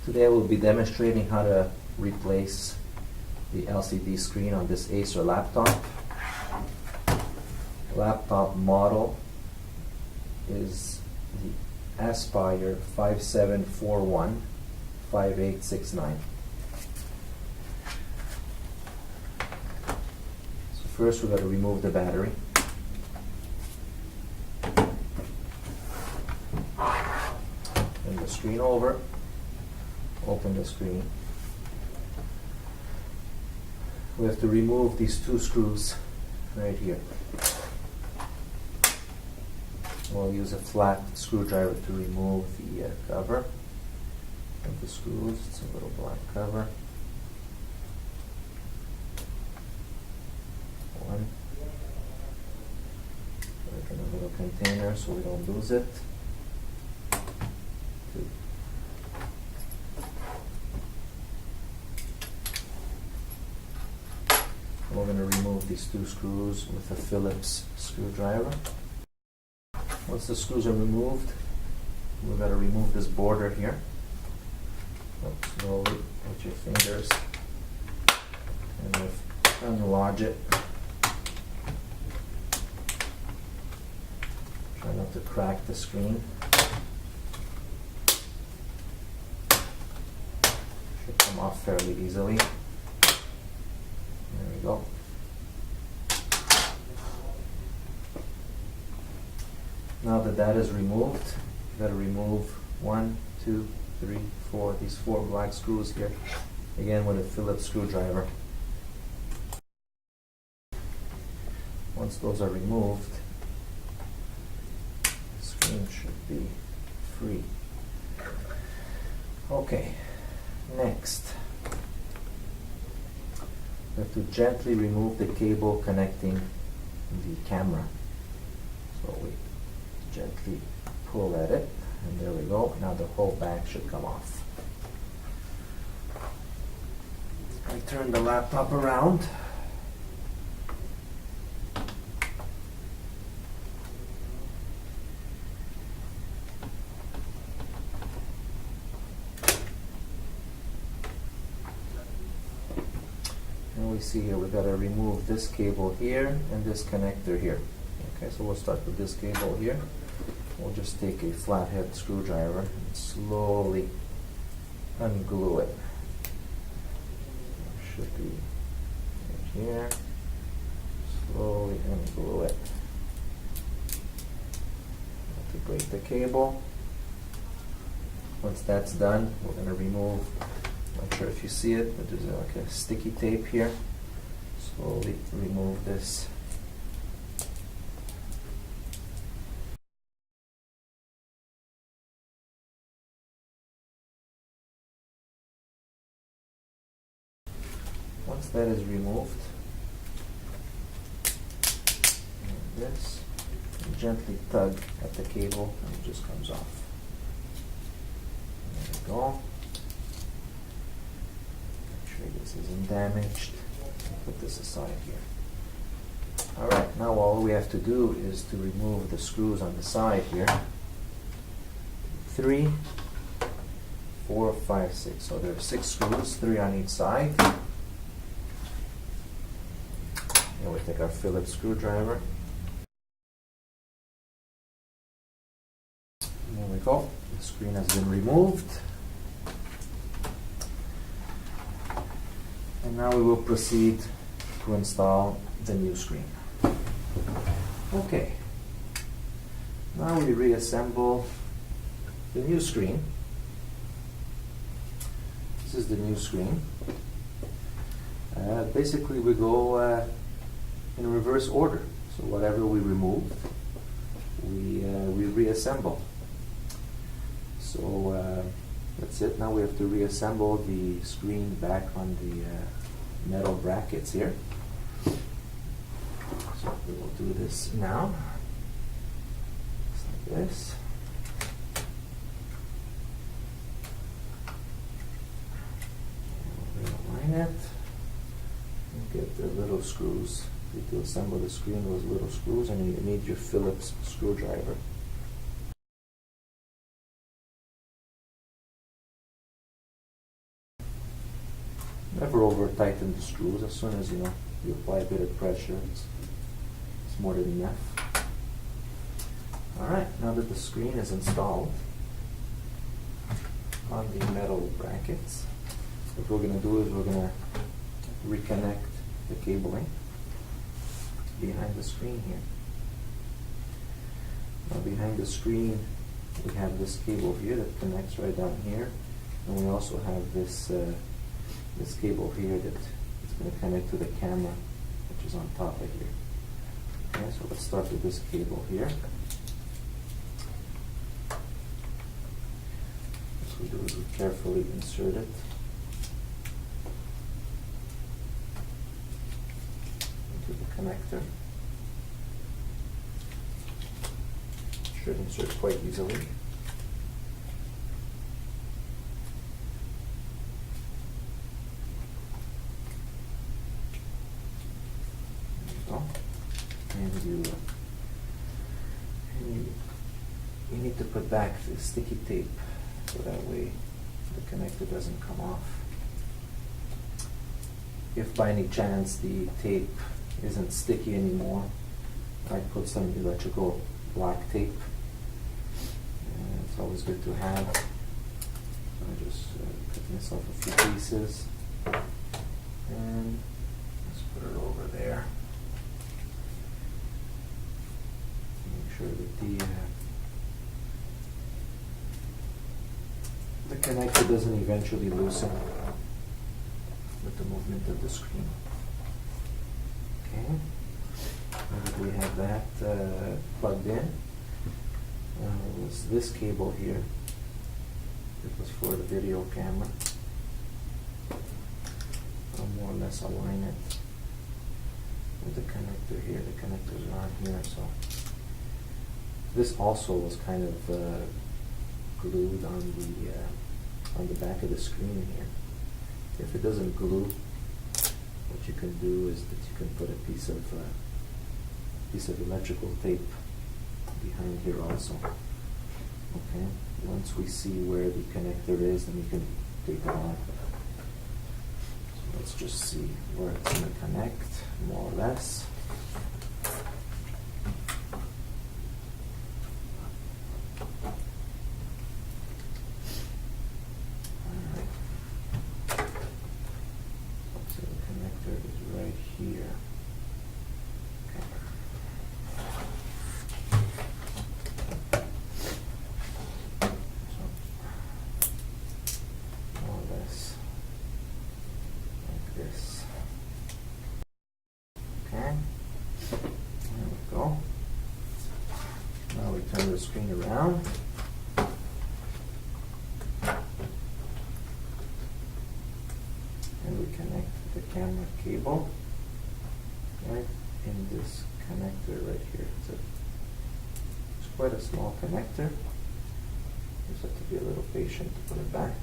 Today I will be demonstrating how to replace the LCD screen on this Acer laptop. Laptop model is the Aspire 5741-5869. So first we've got to remove the battery. Turn the screen over. Open the screen. We have to remove these two screws right here. We'll use a flat screwdriver to remove the cover of the screws. It's a little black cover. One. Put it in a little container so we don't lose it. Two. We're going to remove these two screws with a Phillips screwdriver. Once the screws are removed, we've got to remove this border here. Slowly with your fingers and unlodge it. Try not to crack the screen. Should come off fairly easily. There we go. Now that is removed, you've got to remove 1, 2, 3, 4, these 4 black screws here, again with a Phillips screwdriver. Once those are removed, the screen should be free. Okay, next. We have to gently remove the cable connecting the camera. So we gently pull at it, and there we go. Now the whole back should come off. I turn the laptop around. And we see here we've got to remove this cable here and this connector here. Okay, so we'll start with this cable here. We'll just take a flathead screwdriver and slowly unglue it. Should be right here. Slowly unglue it. To break the cable. Once that's done, we're going to remove, not sure if you see it, but there's like a sticky tape here. Slowly remove this. Once that is removed, like this, and gently tug at the cable and it just comes off. There we go. Make sure this isn't damaged. Put this aside here. Alright, now all we have to do is to remove the screws on the side here. 3, 4, 5, 6. So there are 6 screws, 3 on each side. And we take our Phillips screwdriver. There we go. The screen has been removed. And now we will proceed to install the new screen. Okay. Now we reassemble the new screen. This is the new screen. Basically we go in reverse order. So whatever we removed, we reassemble. So that's it. Now we have to reassemble the screen back on the metal brackets here. So we will do this now. Just like this. We'll realign it. And get the little screws. To assemble the screen, those little screws, and you need your Phillips screwdriver. Never over tighten the screws. As soon as you apply a bit of pressure, it's more than enough. Alright, now that the screen is installed on the metal brackets, what we're going to do is we're going to reconnect the cabling behind the screen here. Now behind the screen we have this cable here that connects right down here, and we also have this this cable here that is going to connect to the camera, which is on top of here. Okay, so let's start with this cable here. What we do is we carefully insert it into the connector. Should insert quite easily. There you go. And you need to put back the sticky tape so that way the connector doesn't come off. If by any chance the tape isn't sticky anymore, I'd put some electrical black tape. It's always good to have. I just cut myself a few pieces and let's put it over there. Make sure that the connector doesn't eventually loosen with the movement of the screen. Okay, now that we have that plugged in, was this cable here. It was for the video camera. I'll more or less align it with the connector here. The connectors are on here, so this also was kind of glued on the back of the screen here. If it doesn't glue, what you can do is that you can put a piece of electrical tape behind here also. Okay, once we see where the connector is, then we can take it off. So let's just see where it's going to connect, more or less. Alright. So the connector is right here. Turn the screen around. And we connect the camera cable right in this connector right here. It's quite a small connector. You just have to be a little patient to put it back.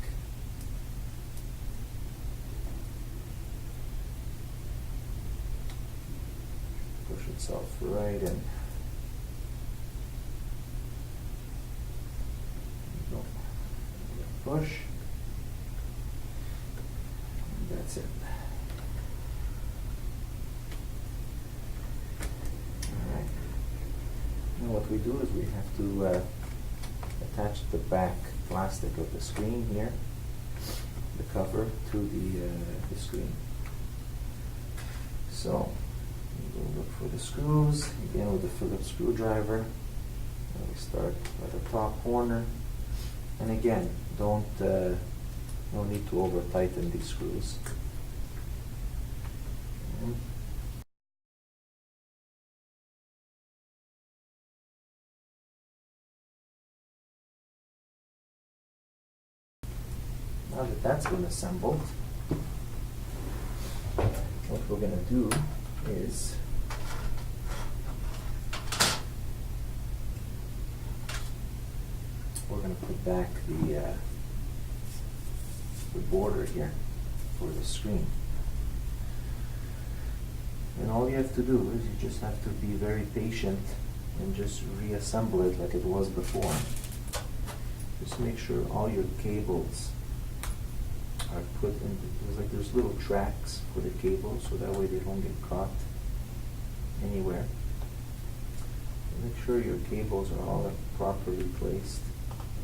Push itself right in. Push, and that's it. Alright, now what we do is we have to attach the back plastic of the screen here, the cover, to the screen. So we'll look for the screws, again with the Phillips screwdriver. And we start at the top corner. And again, no need to over tighten these screws. Now that that's been assembled, what we're going to do is we're going to put back the border here for the screen. And all you have to do is you just have to be very patient and just reassemble it like it was before. Just make sure all your cables are put in, there's little tracks for the cables, so that way they don't get caught anywhere. Make sure your cables are all properly placed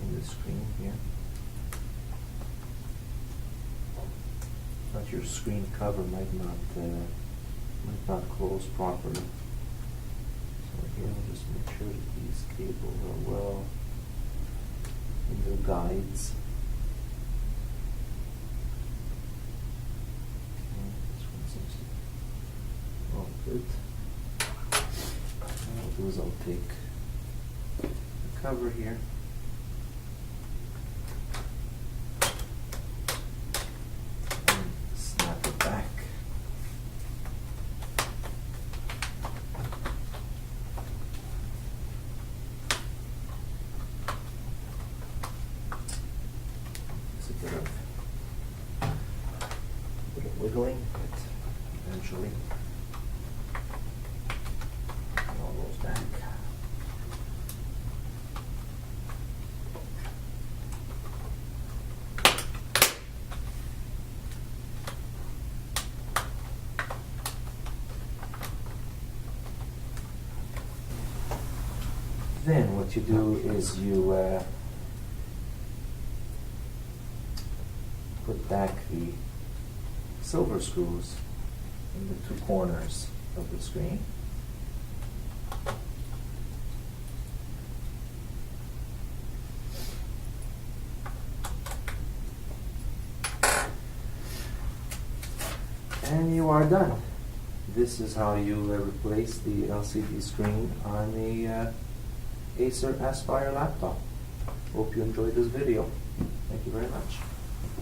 in the screen here. But your screen cover might not close properly. So here, we'll just make sure that these cables are well in their guides. Okay, this one seems to be all good. What I'll do is I'll take the cover here. And snap it back. It's a bit of wiggling, but eventually it all goes back. Then what you do is you put back the silver screws in the two corners of the screen. And you are done. This is how you replace the LCD screen on the Acer Aspire laptop. Hope you enjoyed this video. Thank you very much.